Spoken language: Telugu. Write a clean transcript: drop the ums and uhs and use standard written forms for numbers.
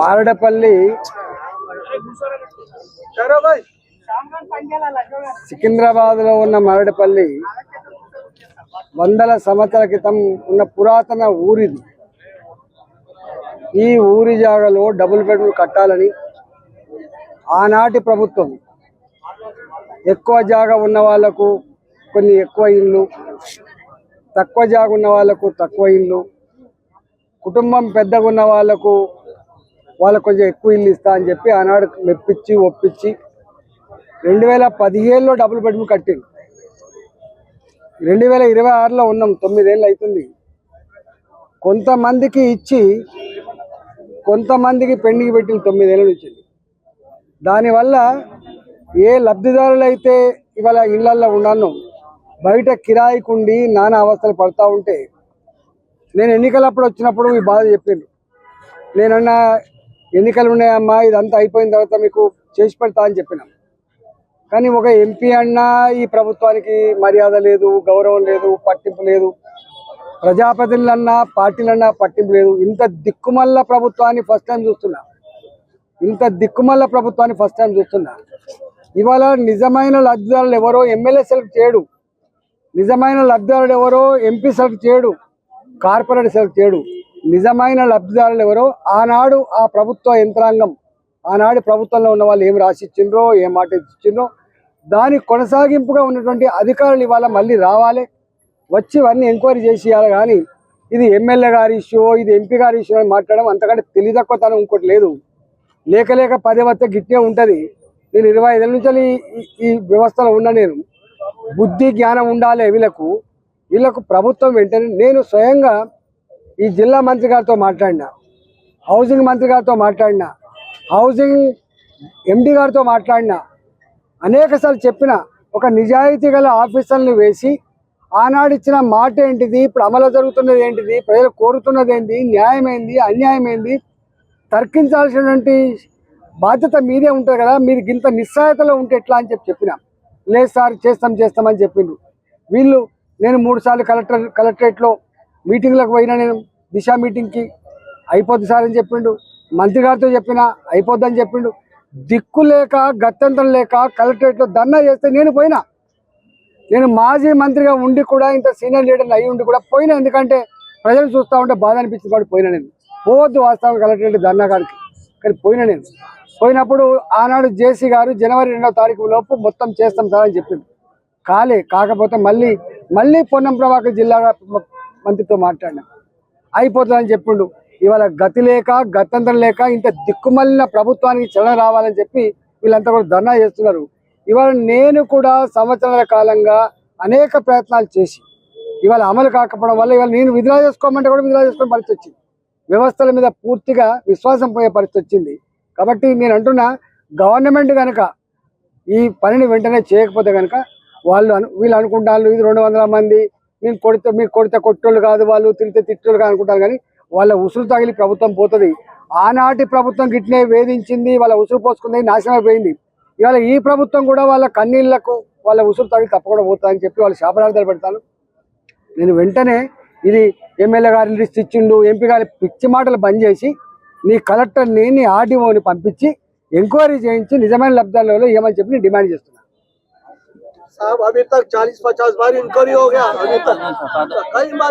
మారడపల్లి సికింద్రాబాద్ లో ఉన్న మారడపల్లి వందల సంవత్సరాల క్రితం ఉన్న పురాతన ఊరిది. ఈ ఊరి జాగాలో డబుల్ బెడ్రూమ్ కట్టాలని ఆనాటి ప్రభుత్వం ఎక్కువ జాగా ఉన్న వాళ్ళకు కొన్ని ఎక్కువ ఇళ్ళు, తక్కువ జాగా ఉన్న వాళ్ళకు తక్కువ ఇళ్ళు, కుటుంబం పెద్దగా ఉన్న వాళ్ళకు కొంచెం ఎక్కువ ఇల్లు ఇస్తా అని చెప్పి ఆనాడు మెప్పించి ఒప్పించి 2017లో డబుల్ బెడ్రూమ్ కట్టింది. 2026లో ఉన్నాం, 9 ఏళ్ళు అవుతుంది. కొంతమందికి ఇచ్చి కొంతమందికి పెండింగ్ పెట్టిన 9 ఏళ్ళ నుంచి. దానివల్ల ఏ లబ్ధిదారులు అయితే ఇవాళ ఇళ్లల్లో ఉన్నాను బయట కిరాయికుండి నానా అవస్థలు పడుతూ ఉంటే, నేను ఎన్నికలప్పుడు వచ్చినప్పుడు ఈ బాధ చెప్పిండ్రు. నేనన్నా ఎన్నికలు ఉన్నాయమ్మా, ఇదంతా అయిపోయిన తర్వాత మీకు చేసి పెడతా అని చెప్పిన. కానీ ఒక ఎంపీ అన్నా ఈ ప్రభుత్వానికి మర్యాద లేదు, గౌరవం లేదు, పట్టింపు లేదు. ప్రజాప్రతినిధులన్నా పార్టీలన్నా పట్టింపు లేదు. ఇంత దిక్కుమల్ల ప్రభుత్వాన్ని ఫస్ట్ టైం చూస్తున్నా. ఇవాళ నిజమైన లబ్ధిదారులు ఎవరో ఎమ్మెల్యే సెలెక్ట్ చేయడు, నిజమైన లబ్ధిదారుడు ఎవరో ఎంపీ సెలెక్ట్ చేయడు, కార్పొరేట్ సెలెక్ట్ చేయడు. నిజమైన లబ్ధిదారులు ఎవరో ఆనాడు ఆ ప్రభుత్వ యంత్రాంగం, ఆనాడు ప్రభుత్వంలో ఉన్న వాళ్ళు ఏం రాసిచ్చిండ్రో, ఏం మాట ఇచ్చిండ్రో దాని కొనసాగింపుగా ఉన్నటువంటి అధికారులు ఇవాళ మళ్ళీ రావాలి, వచ్చి ఇవన్నీ ఎంక్వైరీ చేసి ఇవ్వాలి. కానీ ఇది ఎమ్మెల్యే గారి ఇష్యూ, ఇది ఎంపీ గారి ఇష్యూ అని మాట్లాడడం అంతకంటే తెలియదక్కువతనం ఇంకోటి లేదు. లేక 10 వస్తే గిట్టే ఉంటుంది. నేను 25 ఏళ్ళ నుంచి ఈ వ్యవస్థలో ఉన్నా. నేను బుద్ధి జ్ఞానం ఉండాలి వీళ్ళకు ప్రభుత్వం వెంటనే. నేను స్వయంగా ఈ జిల్లా మంత్రి గారితో మాట్లాడినా, హౌసింగ్ మంత్రి గారితో మాట్లాడినా, హౌసింగ్ ఎండి గారితో మాట్లాడినా, అనేకసార్లు చెప్పిన. ఒక నిజాయితీ గల ఆఫీసర్ని వేసి ఆనాడు ఇచ్చిన మాట ఏంటిది, ఇప్పుడు అమలు జరుగుతున్నది ఏంటిది, ప్రజలు కోరుతున్నది ఏంటి, న్యాయమైంది అన్యాయమైంది తర్కించాల్సినటువంటి బాధ్యత మీదే ఉంటుంది కదా. మీరు ఇంత నిస్సహాయతలో ఉంటే ఎట్లా అని చెప్పిన. లేదు సార్ చేస్తామని చెప్పిండ్రు వీళ్ళు. నేను 3 సార్లు కలెక్టరేట్లో మీటింగ్లకు పోయినా. నేను దిశ మీటింగ్కి అయిపోద్ది సార్ అని చెప్పిండు. మంత్రి గారితో చెప్పినా అయిపోద్దని చెప్పిండు. దిక్కు లేక గత్యంతరం లేక కలెక్టరేట్లో ధర్నా చేస్తే నేను పోయినా. నేను మాజీ మంత్రిగా ఉండి కూడా, ఇంత సీనియర్ లీడర్ అయ్యి ఉండి కూడా పోయినా. ఎందుకంటే ప్రజలు చూస్తూ ఉంటే బాధ అనిపించింది కాబట్టి పోయినా. నేను పోవద్దు వాస్తవం కలెక్టరేట్ ధర్నా గారికి, కానీ పోయినా. నేను పోయినప్పుడు ఆనాడు జేసీ గారు జనవరి 2వ తారీఖు లోపు మొత్తం చేస్తాం సార్ అని చెప్పింది. కాకపోతే మళ్ళీ పొన్నం ప్రభాకర్ జిల్లా మంత్రితో మాట్లాడినా, అయిపోతుందని చెప్పిండు. ఇవాళ గతి లేక గత్యంతరం లేక ఇంత దిక్కుమల్లిన ప్రభుత్వానికి చలన రావాలని చెప్పి వీళ్ళంతా కూడా ధర్నా చేస్తున్నారు. ఇవాళ నేను కూడా సంవత్సరాల కాలంగా అనేక ప్రయత్నాలు చేసి ఇవాళ అమలు కాకపోవడం వల్ల ఇవాళ నేను విత్డ్రా చేసుకోమంటే కూడా విత్డ్రా చేసుకునే పరిస్థితి వచ్చింది. వ్యవస్థల మీద పూర్తిగా విశ్వాసం పోయే పరిస్థితి వచ్చింది. కాబట్టి నేను అంటున్నా, గవర్నమెంట్ కనుక ఈ పనిని వెంటనే చేయకపోతే కనుక వీళ్ళు అనుకుంటారు ఇది 200 మంది మీకు కొడితే కొట్టోళ్ళు కాదు, వాళ్ళు తిరిగితే తిట్టోళ్ళు కాదు అనుకుంటారు. కానీ వాళ్ళ ఉసురు తగిలి ప్రభుత్వం పోతుంది. ఆనాటి ప్రభుత్వం గిట్నే వేధించింది, వాళ్ళ ఉసురు పోసుకుంది, నాశనం అయిపోయింది. ఇవాళ ఈ ప్రభుత్వం కూడా వాళ్ళ కన్నీళ్లకు వాళ్ళ ఉసురు తగిలి తప్పకుండా పోతుందని చెప్పి వాళ్ళు శాపనార్థాలు పెడతాను. నేను వెంటనే ఇది ఎమ్మెల్యే గారి లిస్ట్ ఇచ్చిండు, ఎంపీ గారి పిచ్చి మాటలు బంద్ చేసి నీ కలెక్టర్ని, నీ ఆర్డీఓని పంపించి ఎంక్వైరీ చేయించి నిజమైన లబ్ధిదారులలో ఏమని చెప్పి నేను డిమాండ్ చేస్తున్నాను. साहब अभी तक 40-50 बार इंक्वायरी हो गया, अभी तक कई बार